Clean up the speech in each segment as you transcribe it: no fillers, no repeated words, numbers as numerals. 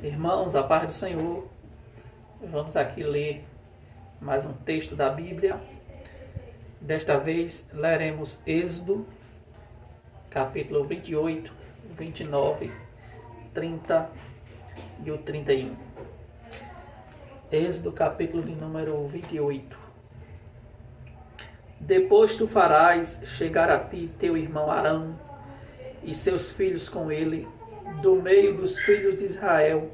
Irmãos, a paz do Senhor, vamos aqui ler mais um texto da Bíblia. Desta vez leremos Êxodo, capítulo 28, 29, 30 e o 31. Êxodo, capítulo de número 28. Depois tu farás chegar a ti teu irmão Arão e seus filhos com ele, do meio dos filhos de Israel,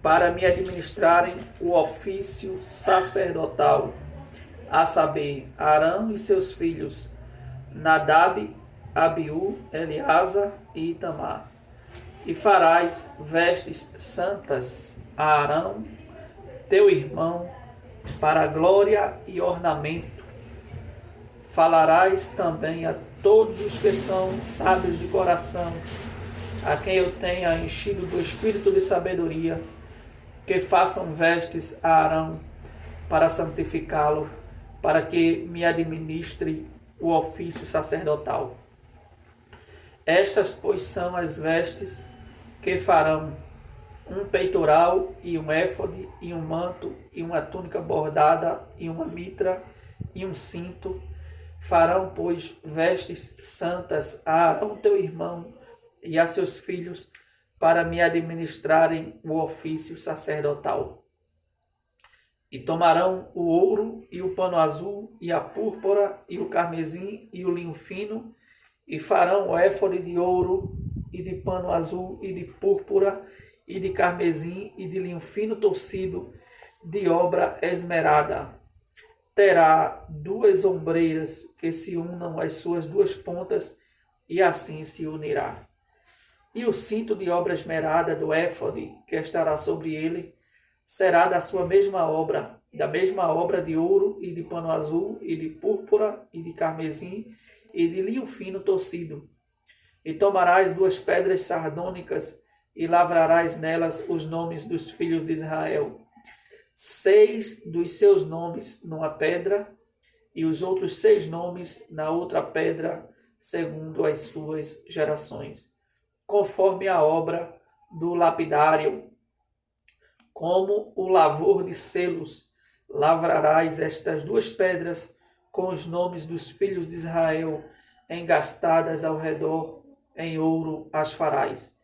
para me administrarem o ofício sacerdotal, a saber, Arão e seus filhos, Nadab, Abiú, Eleazar e Itamar. E farás vestes santas a Arão, teu irmão, para glória e ornamento. Falarás também a todos os que são sábios de coração, a quem eu tenha enchido do espírito de sabedoria, que façam vestes a Arão para santificá-lo, para que me administre o ofício sacerdotal. Estas, pois, são as vestes que farão: um peitoral e um éfode, e um manto, e uma túnica bordada, e uma mitra, e um cinto. Farão, pois, vestes santas a Arão teu irmão e a seus filhos, para me administrarem o ofício sacerdotal. E tomarão o ouro e o pano azul e a púrpura e o carmesim e o linho fino, e farão o éfode de ouro e de pano azul e de púrpura e de carmesim e de linho fino torcido, de obra esmerada. Terá 2 ombreiras que se unam às suas 2 pontas, e assim se unirá. E o cinto de obra esmerada do éfode, que estará sobre ele, será da sua mesma obra de ouro e de pano azul e de púrpura e de carmesim e de linho fino torcido. E tomarás 2 pedras sardônicas e lavrarás nelas os nomes dos filhos de Israel, 6 dos seus nomes numa pedra, e os outros 6 nomes na outra pedra, segundo as suas gerações, conforme a obra do lapidário. Como o lavor de selos, lavrarás estas 2 pedras com os nomes dos filhos de Israel, engastadas ao redor, em ouro as farás.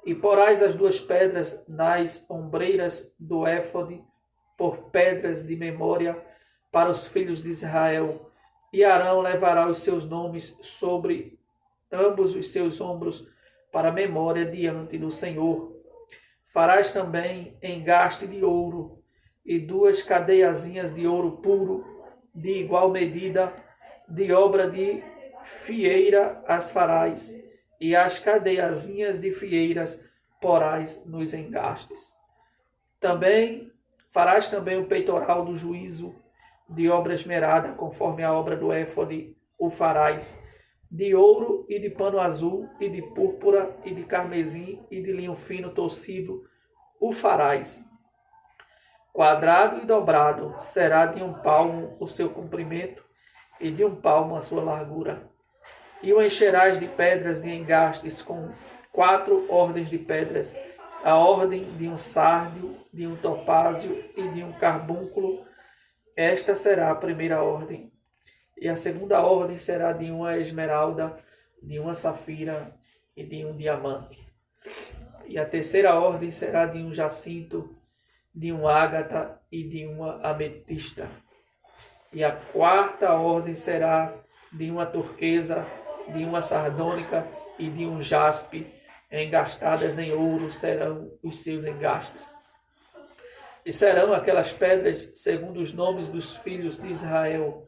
E porás as 2 pedras nas ombreiras do éfode, por pedras de memória para os filhos de Israel. E Arão levará os seus nomes sobre ambos os seus ombros, para memória diante do Senhor. Farás também engaste de ouro, e 2 cadeiazinhas de ouro puro, de igual medida, de obra de fieira as farás, e as cadeiazinhas de fieiras porás nos engastes. Farás também o peitoral do juízo, de obra esmerada, conforme a obra do éfode o farás, de ouro e de pano azul, e de púrpura, e de carmesim, e de linho fino torcido, o farás. Quadrado e dobrado será de 1 palmo o seu comprimento, e de 1 palmo a sua largura. E o encherás de pedras de engastes com 4 ordens de pedras, a ordem de um sárdio, de um topázio e de um carbúnculo. Esta será a primeira ordem. E a segunda ordem será de uma esmeralda, de uma safira e de um diamante. E a terceira ordem será de um jacinto, de um ágata e de uma ametista. E a quarta ordem será de uma turquesa, de uma sardônica e de um jaspe, engastadas em ouro serão os seus engastes. E serão aquelas pedras segundo os nomes dos filhos de Israel,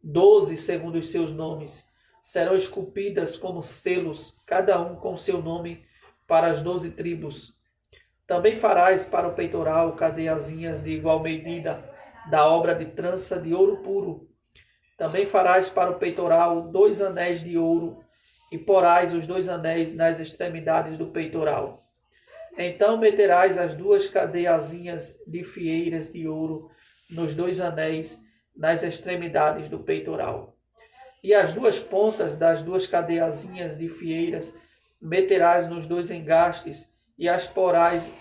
12 segundo os seus nomes, serão esculpidas como selos, cada um com seu nome, para as 12 tribos. Também farás para o peitoral cadeiazinhas de igual medida, da obra de trança de ouro puro. Também farás para o peitoral 2 anéis de ouro, e porás os 2 anéis nas extremidades do peitoral. Então meterás as 2 cadeiazinhas de fieiras de ouro nos 2 anéis, nas extremidades do peitoral. E as 2 pontas das 2 cadeiazinhas de fieiras meterás nos 2 engastes, e as porás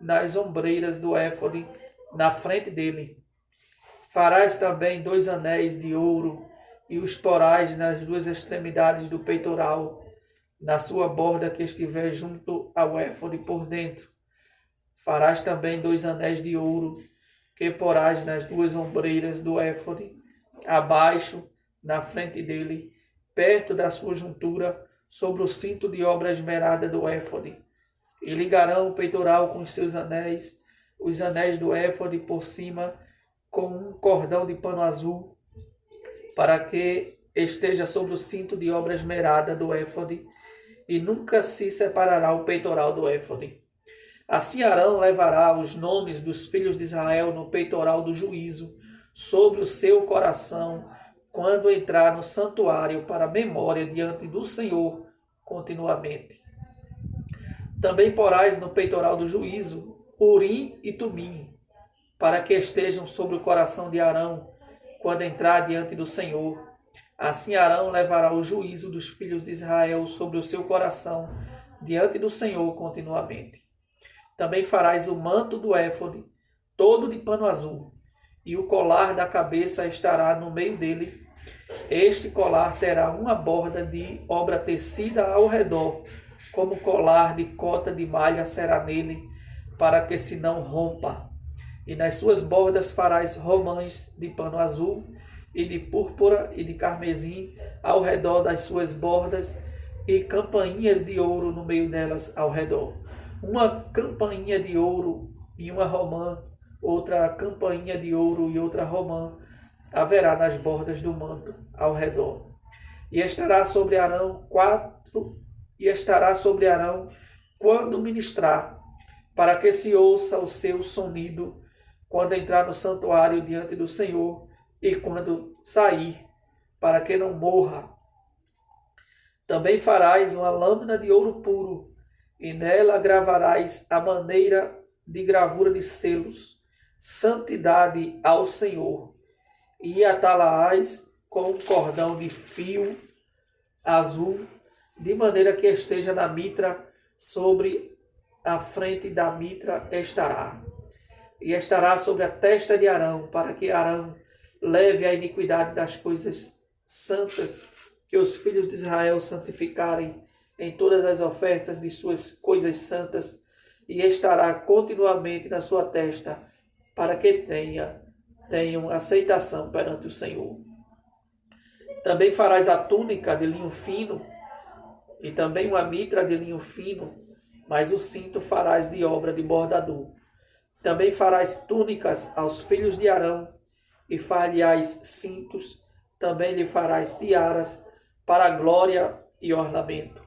nas ombreiras do éfode na frente dele. Farás também 2 anéis de ouro e os porás nas 2 extremidades do peitoral, na sua borda que estiver junto ao éfode por dentro. Farás também 2 anéis de ouro que porás nas 2 ombreiras do éfode, abaixo, na frente dele, perto da sua juntura, sobre o cinto de obra esmerada do éfode. E ligarão o peitoral com os seus anéis, os anéis do éfode por cima, com um cordão de pano azul, para que esteja sobre o cinto de obra esmerada do éfode, e nunca se separará o peitoral do éfode. Assim Arão levará os nomes dos filhos de Israel no peitoral do juízo, sobre o seu coração, quando entrar no santuário para memória diante do Senhor continuamente. Também porás no peitoral do juízo Urim e Tumim, para que estejam sobre o coração de Arão, quando entrar diante do Senhor. Assim Arão levará o juízo dos filhos de Israel sobre o seu coração, diante do Senhor continuamente. Também farás o manto do éfode, todo de pano azul, e o colar da cabeça estará no meio dele. Este colar terá uma borda de obra tecida ao redor, como colar de cota de malha será nele, para que se não rompa. E nas suas bordas farás romães de pano azul, e de púrpura e de carmesim ao redor das suas bordas, e campainhas de ouro no meio delas ao redor. Uma campainha de ouro e uma romã, outra campainha de ouro e outra romã haverá nas bordas do manto ao redor. E estará sobre Arão quando ministrar, para que se ouça o seu sonido quando entrar no santuário diante do Senhor e quando sair, para que não morra. Também farás uma lâmina de ouro puro, e nela gravarás a maneira de gravura de selos, santidade ao Senhor, e atá-la-ás com um cordão de fio azul, de maneira que esteja na mitra, sobre a frente da mitra estará. E estará sobre a testa de Arão, para que Arão leve a iniquidade das coisas santas que os filhos de Israel santificarem em todas as ofertas de suas coisas santas, e estará continuamente na sua testa, para que tenham aceitação perante o Senhor. Também farás a túnica de linho fino, e também uma mitra de linho fino, mas o cinto farás de obra de bordador. Também farás túnicas aos filhos de Arão, e far-lhe-ás cintos, também lhe farás tiaras, para glória e ornamento.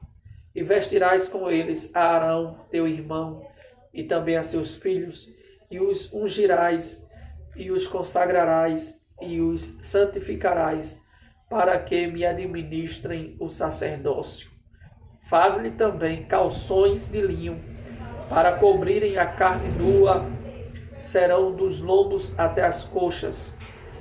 E vestirás com eles a Arão, teu irmão, e também a seus filhos, e os ungirás, e os consagrarás, e os santificarás, para que me administrem o sacerdócio. Faz-lhe também calções de linho, para cobrirem a carne nua, serão dos lombos até as coxas,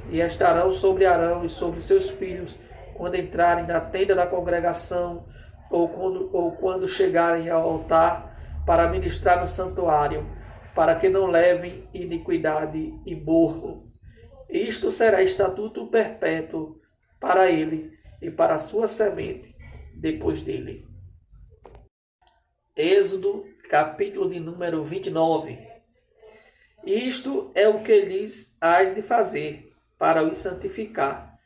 e estarão sobre Arão e sobre seus filhos, quando entrarem na tenda da congregação, ou quando chegarem ao altar, para ministrar no santuário, para que não levem iniquidade e morram. Isto será estatuto perpétuo para ele e para a sua semente depois dele. Êxodo, capítulo de número 29. Isto é o que lhes hás de fazer, para os santificar,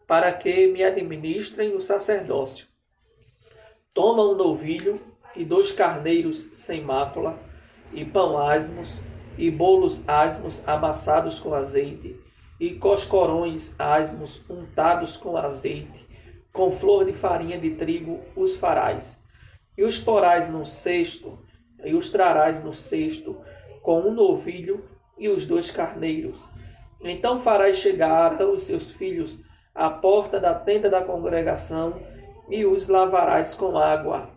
para que me administrem o sacerdócio. Toma um novilho e 2 carneiros sem mácula, e pão asmos, e bolos asmos amassados com azeite, e coscorões asmos untados com azeite, com flor de farinha de trigo os farás. E os porás num cesto, e os trarás no cesto, com um novilho e os 2 carneiros. Então farás chegar Arão e seus filhos à porta da tenda da congregação, e os lavarás com água.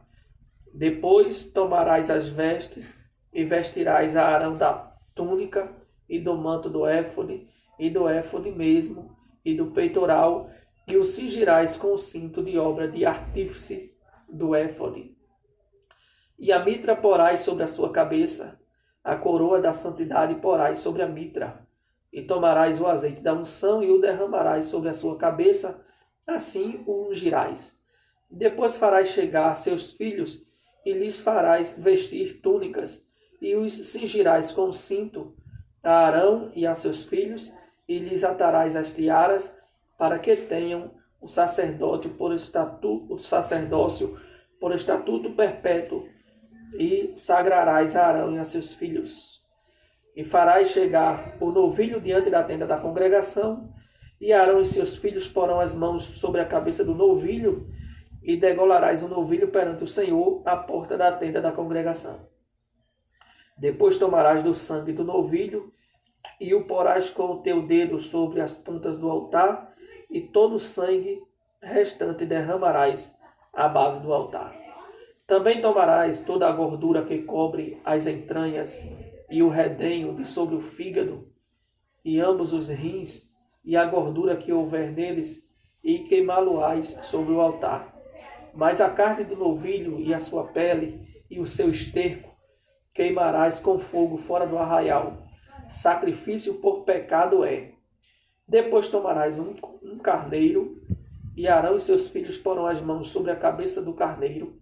Depois tomarás as vestes, e vestirás a Arão da túnica, e do manto do éfode, e do éfode mesmo, e do peitoral, e o cingirás com o cinto de obra de artífice do éfode. E a mitra porás sobre a sua cabeça, a coroa da santidade porás sobre a mitra, e tomarás o azeite da unção e o derramarás sobre a sua cabeça, assim o ungirás. Depois farás chegar seus filhos e lhes farás vestir túnicas, e os cingirás com cinto a Arão e a seus filhos, e lhes atarás as tiaras, para que tenham o sacerdócio por estatuto perpétuo, e sagrarás a Arão e a seus filhos. E farás chegar o novilho diante da tenda da congregação, e Arão e seus filhos porão as mãos sobre a cabeça do novilho, e degolarás o novilho perante o Senhor à porta da tenda da congregação. Depois tomarás do sangue do novilho, e o porás com o teu dedo sobre as pontas do altar, e todo o sangue restante derramarás à base do altar. Também tomarás toda a gordura que cobre as entranhas, e o redenho de sobre o fígado, e ambos os rins, e a gordura que houver neles, e queimá-lo-ás sobre o altar. Mas a carne do novilho e a sua pele, e o seu esterco, queimarás com fogo fora do arraial. Sacrifício por pecado é. Depois tomarás um carneiro, e Arão e seus filhos porão as mãos sobre a cabeça do carneiro,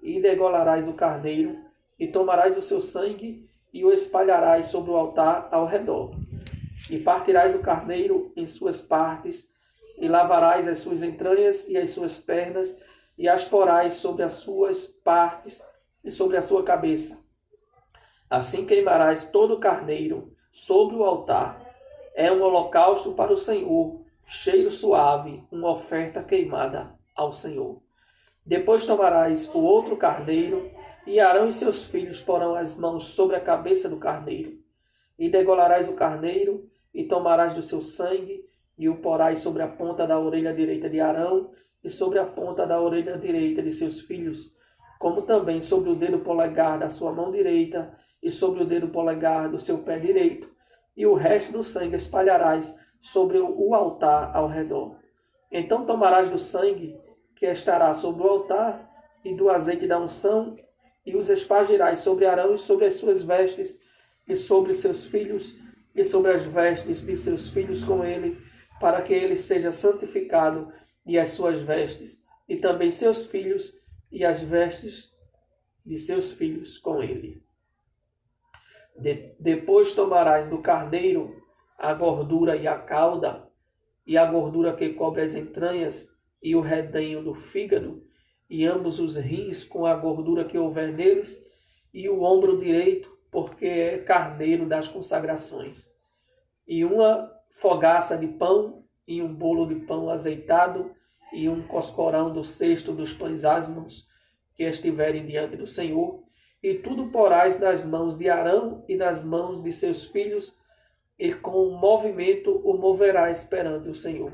e degolarás o carneiro, e tomarás o seu sangue, e o espalharás sobre o altar ao redor. E partirás o carneiro em suas partes, e lavarás as suas entranhas e as suas pernas, e as porás sobre as suas partes e sobre a sua cabeça. Assim queimarás todo o carneiro sobre o altar. É um holocausto para o Senhor, cheiro suave, uma oferta queimada ao Senhor. Depois tomarás o outro carneiro, e Arão e seus filhos porão as mãos sobre a cabeça do carneiro. E degolarás o carneiro, e tomarás do seu sangue, e o porás sobre a ponta da orelha direita de Arão, e sobre a ponta da orelha direita de seus filhos, como também sobre o dedo polegar da sua mão direita, e sobre o dedo polegar do seu pé direito, e o resto do sangue espalharás sobre o altar ao redor. Então tomarás do sangue que estará sobre o altar, e do azeite da unção, e os espargirás sobre Arão e sobre as suas vestes, e sobre seus filhos, e sobre as vestes de seus filhos com ele, para que ele seja santificado, e as suas vestes, e também seus filhos, e as vestes de seus filhos com ele. Depois tomarás do carneiro a gordura e a cauda, e a gordura que cobre as entranhas, e o redenho do fígado, e ambos os rins com a gordura que houver neles, e o ombro direito, porque é carneiro das consagrações. E uma fogaça de pão, e um bolo de pão azeitado, e um coscorão do cesto dos pães asmos, que estiverem diante do Senhor, e tudo porás nas mãos de Arão e nas mãos de seus filhos, e com um movimento o moverás perante o Senhor.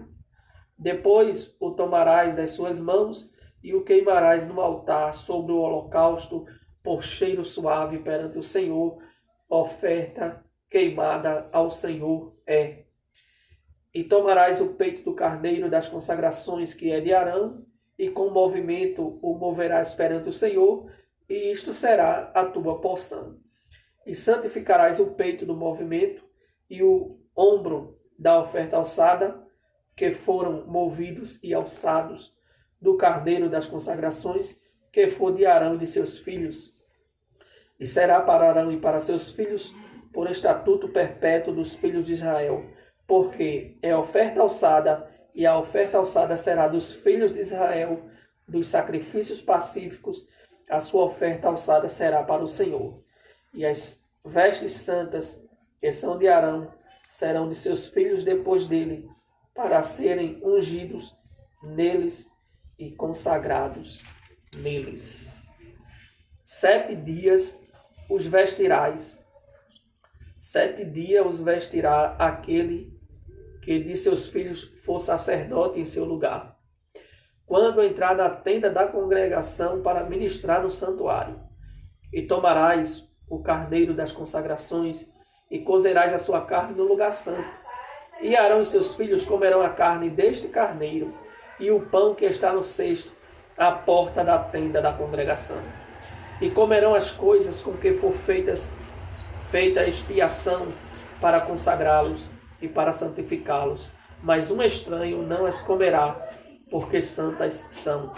Depois o tomarás das suas mãos, e o queimarás no altar sobre o holocausto, por cheiro suave perante o Senhor, oferta queimada ao Senhor é. E tomarás o peito do carneiro das consagrações que é de Arão, e com movimento o moverás perante o Senhor, e isto será a tua porção. E santificarás o peito do movimento, e o ombro da oferta alçada, que foram movidos e alçados, do carneiro das consagrações, que for de Arão e de seus filhos. E será para Arão e para seus filhos, por estatuto perpétuo dos filhos de Israel, porque é oferta alçada, e a oferta alçada será dos filhos de Israel, dos sacrifícios pacíficos, a sua oferta alçada será para o Senhor. E as vestes santas, que são de Arão, serão de seus filhos depois dele, para serem ungidos neles e consagrados neles. 7 dias os vestirás. 7 dias os vestirá aquele que de seus filhos for sacerdote em seu lugar, quando entrar na tenda da congregação para ministrar no santuário. E tomarás o carneiro das consagrações, e cozerás a sua carne no lugar santo. E Arão e seus filhos comerão a carne deste carneiro, e o pão que está no cesto, à porta da tenda da congregação. E comerão as coisas com que feita a expiação para consagrá-los e para santificá-los. Mas um estranho não as comerá, porque santas são.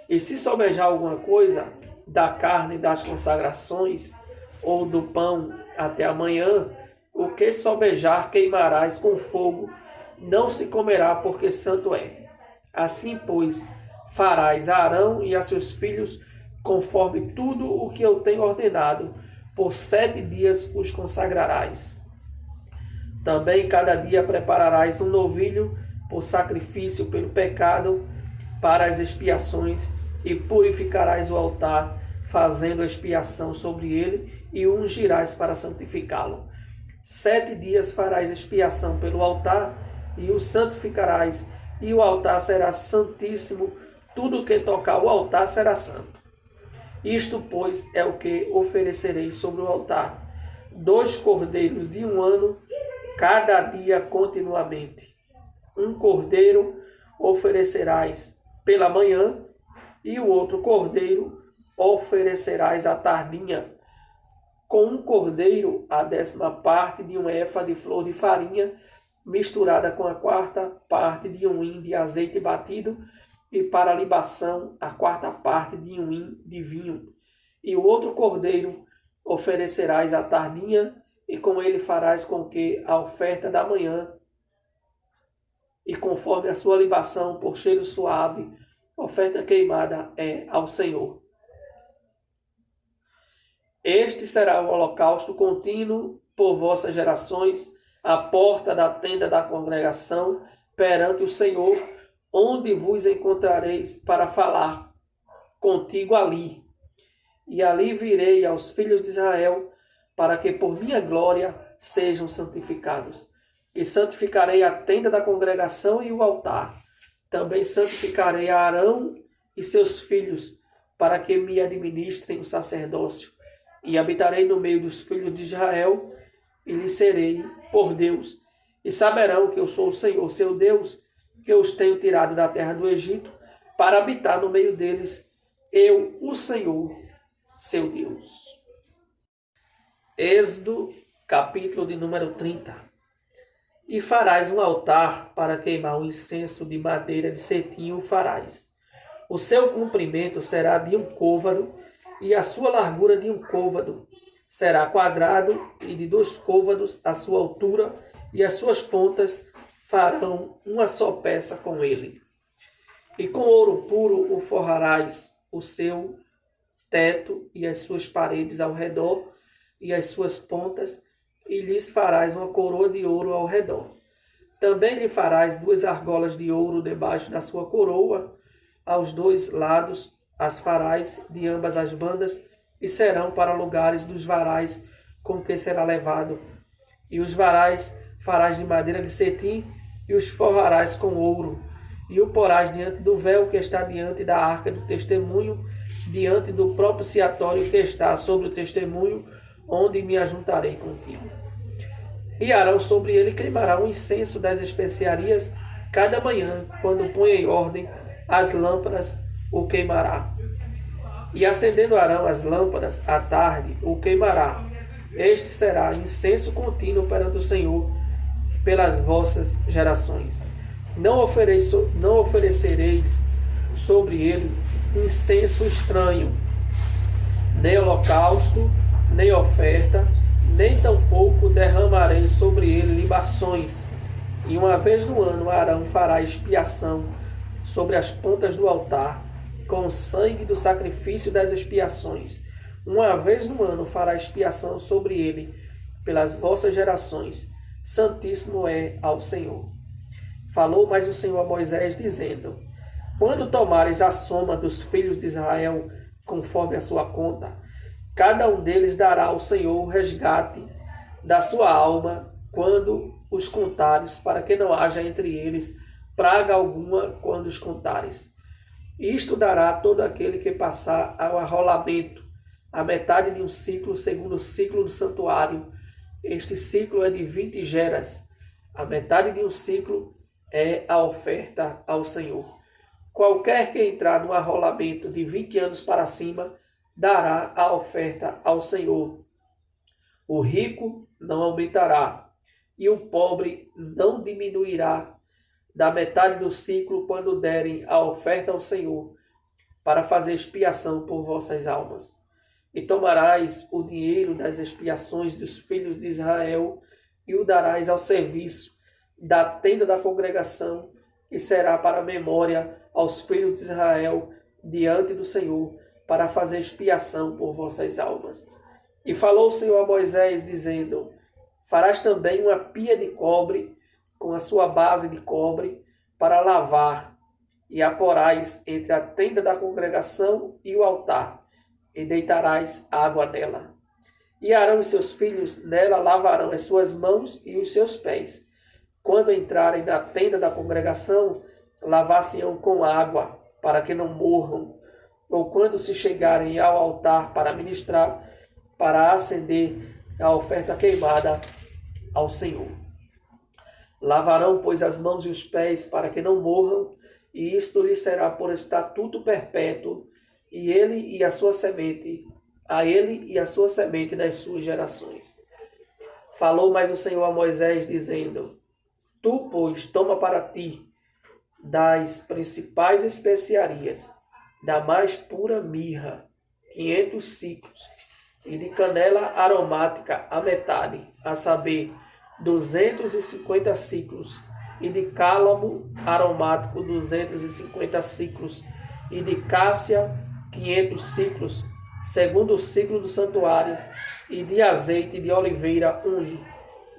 E se sobejar alguma coisa da carne das consagrações, ou do pão até amanhã, o que sobejar queimarás com fogo, não se comerá, porque santo é. Assim, pois, farás a Arão e a seus filhos, conforme tudo o que eu tenho ordenado, por 7 dias os consagrarás. Também cada dia prepararás um novilho por sacrifício pelo pecado, para as expiações, e purificarás o altar, fazendo a expiação sobre ele, e o ungirás para santificá-lo. 7 dias farás expiação pelo altar, e o santificarás, e o altar será santíssimo, tudo que tocar o altar será santo. Isto, pois, é o que oferecereis sobre o altar: 2 cordeiros de 1 ano, cada dia continuamente. 1 cordeiro oferecerás pela manhã, e o outro cordeiro oferecerás à tardinha. Com 1 cordeiro, a 10ª parte de 1 efa de flor de farinha, misturada com a 4ª parte de 1 hin de azeite batido, e para a libação, a 4ª parte de 1 hin de vinho. E o outro cordeiro oferecerás à tardinha, e com ele farás com que a oferta da manhã, e conforme a sua libação por cheiro suave, oferta queimada é ao Senhor. Este será o holocausto contínuo por vossas gerações, à porta da tenda da congregação, perante o Senhor, onde vos encontrareis para falar contigo ali. E ali virei aos filhos de Israel, para que por minha glória sejam santificados. E santificarei a tenda da congregação e o altar. Também santificarei a Arão e seus filhos, para que me administrem o sacerdócio. E habitarei no meio dos filhos de Israel, e lhes serei por Deus. E saberão que eu sou o Senhor, seu Deus, que os tenho tirado da terra do Egito, para habitar no meio deles, eu, o Senhor, seu Deus. Êxodo, capítulo de número 30. E farás um altar para queimar o incenso de madeira de cetim, o farás. O seu comprimento será de 1 côvado, e a sua largura de 1 côvado. Será quadrado, e de 2 côvados a sua altura, e as suas pontas farão uma só peça com ele. E com ouro puro o forrarás, o seu teto e as suas paredes ao redor, e as suas pontas, e lhes farás uma coroa de ouro ao redor. Também lhe farás 2 argolas de ouro debaixo da sua coroa, aos 2 lados as farás de ambas as bandas, e serão para lugares dos varais com que será levado. E os varais farás de madeira de cetim, e os forrarás com ouro, e o porás diante do véu que está diante da arca do testemunho, diante do propiciatório que está sobre o testemunho, onde me ajuntarei contigo. E Arão sobre ele queimará um incenso das especiarias, cada manhã, quando põe em ordem as lâmpadas, o queimará. E acendendo Arão as lâmpadas, à tarde o queimará. Este será incenso contínuo perante o Senhor, pelas vossas gerações. Não oferecereis sobre ele incenso estranho, nem holocausto, nem oferta, nem tampouco derramarei sobre ele libações. E uma vez no ano Arão fará expiação sobre as pontas do altar, com o sangue do sacrifício das expiações. Uma vez no ano fará expiação sobre ele, pelas vossas gerações. Santíssimo é ao Senhor. Falou mais o Senhor a Moisés, dizendo: quando tomares a soma dos filhos de Israel, conforme a sua conta, cada um deles dará ao Senhor o resgate da sua alma, quando os contares, para que não haja entre eles praga alguma quando os contares. Isto dará a todo aquele que passar ao arrolamento, a metade de um ciclo, segundo o ciclo do santuário. Este ciclo é de 20 geras. A metade de um ciclo é a oferta ao Senhor. Qualquer que entrar no arrolamento de 20 anos para cima, dará a oferta ao Senhor. O rico não aumentará, e o pobre não diminuirá da metade do ciclo quando derem a oferta ao Senhor, para fazer expiação por vossas almas. E tomarás o dinheiro das expiações dos filhos de Israel e o darás ao serviço da tenda da congregação, e será para memória aos filhos de Israel diante do Senhor, para fazer expiação por vossas almas. E falou o Senhor a Moisés, dizendo: farás também uma pia de cobre, com a sua base de cobre, para lavar, e a porás entre a tenda da congregação e o altar, e deitarás água nela. E Arão e seus filhos nela lavarão as suas mãos e os seus pés. Quando entrarem na tenda da congregação, lavar-se-ão com água, para que não morram, ou quando se chegarem ao altar para ministrar, para acender a oferta queimada ao Senhor. Lavarão, pois, as mãos e os pés, para que não morram, e isto lhe será por estatuto perpétuo, e ele e a sua semente, a ele e a sua semente das suas gerações. Falou mais o Senhor a Moisés, dizendo: tu, pois, toma para ti das principais especiarias, da mais pura mirra, 500 ciclos, e de canela aromática a metade, a saber, 250 ciclos, e de cálamo aromático 250 ciclos, e de cássia 500 ciclos, segundo o ciclo do santuário, e de azeite de oliveira 1 hin.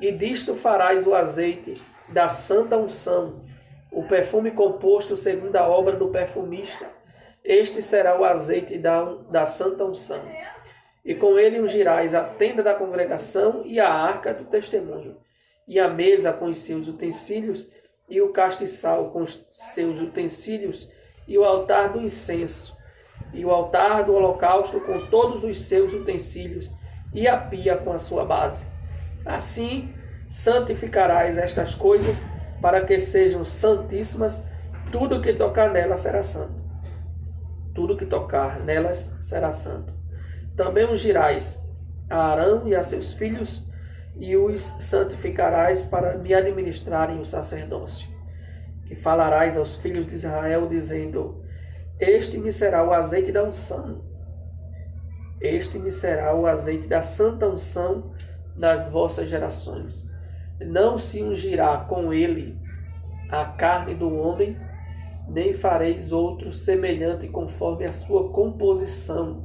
E disto farás o azeite da santa unção, o perfume composto segundo a obra do perfumista. Este será o azeite da santa unção. E com ele ungirás a tenda da congregação e a arca do testemunho, e a mesa com os seus utensílios, e o castiçal com os seus utensílios, e o altar do incenso, e o altar do holocausto com todos os seus utensílios, e a pia com a sua base. Assim santificarás estas coisas, para que sejam santíssimas. Tudo que tocar nelas será santo. Tudo que tocar nelas será santo. Também ungirás a Arão e a seus filhos, e os santificarás para me administrarem o sacerdócio. E falarás aos filhos de Israel, dizendo: este me será o azeite da unção. Este me será o azeite da santa unção nas vossas gerações. Não se ungirá com ele a carne do homem, nem fareis outro semelhante conforme a sua composição.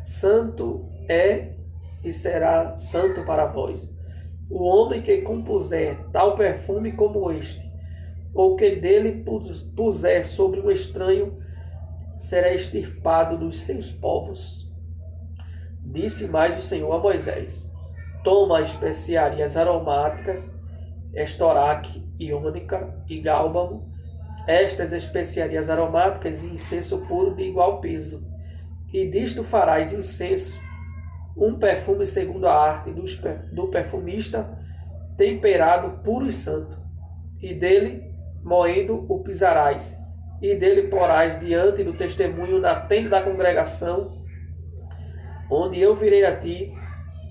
Santo é e será santo para vós. O homem que compuser tal perfume como este, ou que dele puser sobre um estranho, será extirpado dos seus povos. Disse mais o Senhor a Moisés: toma as especiarias aromáticas, estoraque, iônica e gálbano, estas especiarias aromáticas e incenso puro de igual peso, e disto farás incenso, um perfume segundo a arte do perfumista, temperado puro e santo, e dele, moendo, o pisarás, e dele porás diante do testemunho na tenda da congregação, onde eu virei a ti,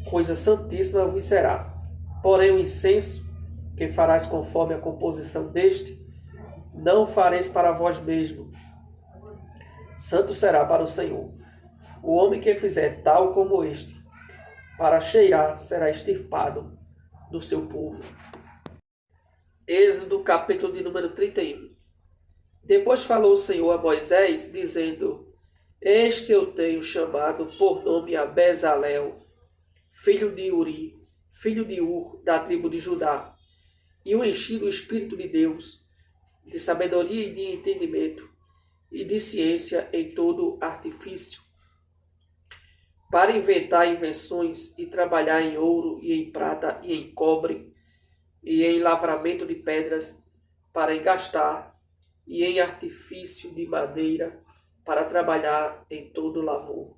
coisa santíssima vos será. Porém o incenso, que farás conforme a composição deste, não fareis para vós mesmo. Santo será para o Senhor. O homem que fizer tal como este, para cheirar, será extirpado do seu povo. Êxodo, capítulo de número 31. Depois falou o Senhor a Moisés, dizendo: eis que eu tenho chamado por nome a Bezalel, filho de Uri, filho de Ur, da tribo de Judá, e o enchi do Espírito de Deus, de sabedoria e de entendimento, e de ciência em todo artifício, para inventar invenções e trabalhar em ouro e em prata e em cobre, e em lavramento de pedras, para engastar, e em artifício de madeira, para trabalhar em todo lavor.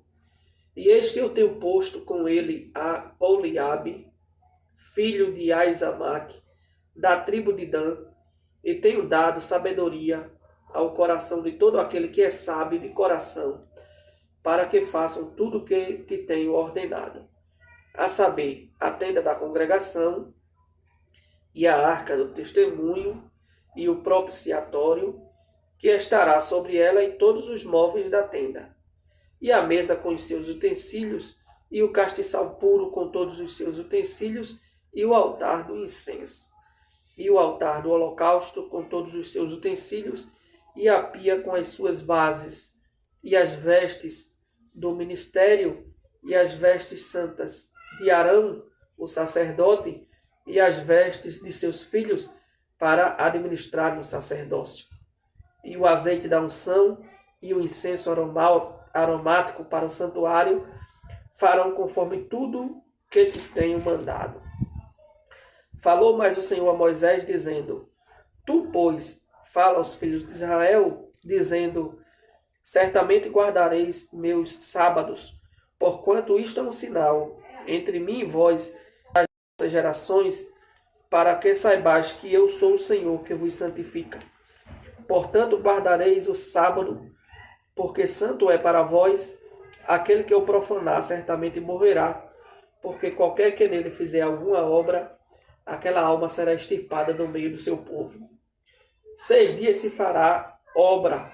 E eis que eu tenho posto com ele a Oliabe, filho de Aizamaque, da tribo de Dan, e tenho dado sabedoria ao coração de todo aquele que é sábio de coração, para que façam tudo o que te tenho ordenado. a saber, a tenda da congregação e a arca do testemunho e o propiciatório, que estará sobre ela e todos os móveis da tenda, e a mesa com os seus utensílios, e o castiçal puro com todos os seus utensílios, e o altar do incenso, e o altar do holocausto com todos os seus utensílios, e a pia com as suas bases, e as vestes do ministério, e as vestes santas de Arão, o sacerdote, e as vestes de seus filhos, para administrarem o sacerdócio, e o azeite da unção, e o incenso aromático para o santuário, farão conforme tudo que te tenho mandado. Falou mais o Senhor a Moisés, dizendo: Tu, pois, fala aos filhos de Israel, dizendo: Certamente guardareis meus sábados, porquanto isto é um sinal entre mim e vós, das vossas gerações, para que saibais que eu sou o Senhor que vos santifica. Portanto, guardareis o sábado, porque santo é para vós. Aquele que o profanar certamente morrerá, porque qualquer que nele fizer alguma obra, aquela alma será extirpada do meio do seu povo. 6 dias se fará obra,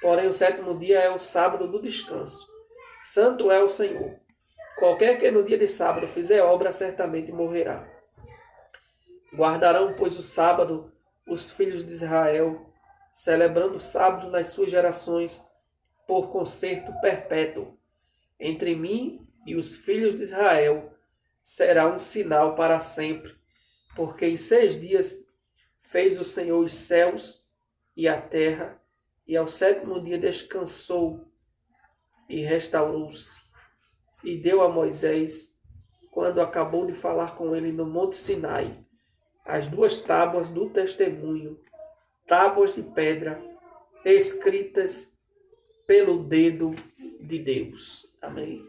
porém o 7º dia é o sábado do descanso. Santo é o Senhor. Qualquer que no dia de sábado fizer obra, certamente morrerá. Guardarão, pois, o sábado os filhos de Israel, celebrando o sábado nas suas gerações, por concerto perpétuo. Entre mim e os filhos de Israel será um sinal para sempre, porque em 6 dias fez o Senhor os céus e a terra, e ao 7º dia descansou e restaurou-se. E deu a Moisés, quando acabou de falar com ele no Monte Sinai, as 2 tábuas do testemunho, tábuas de pedra, escritas pelo dedo de Deus. Amém.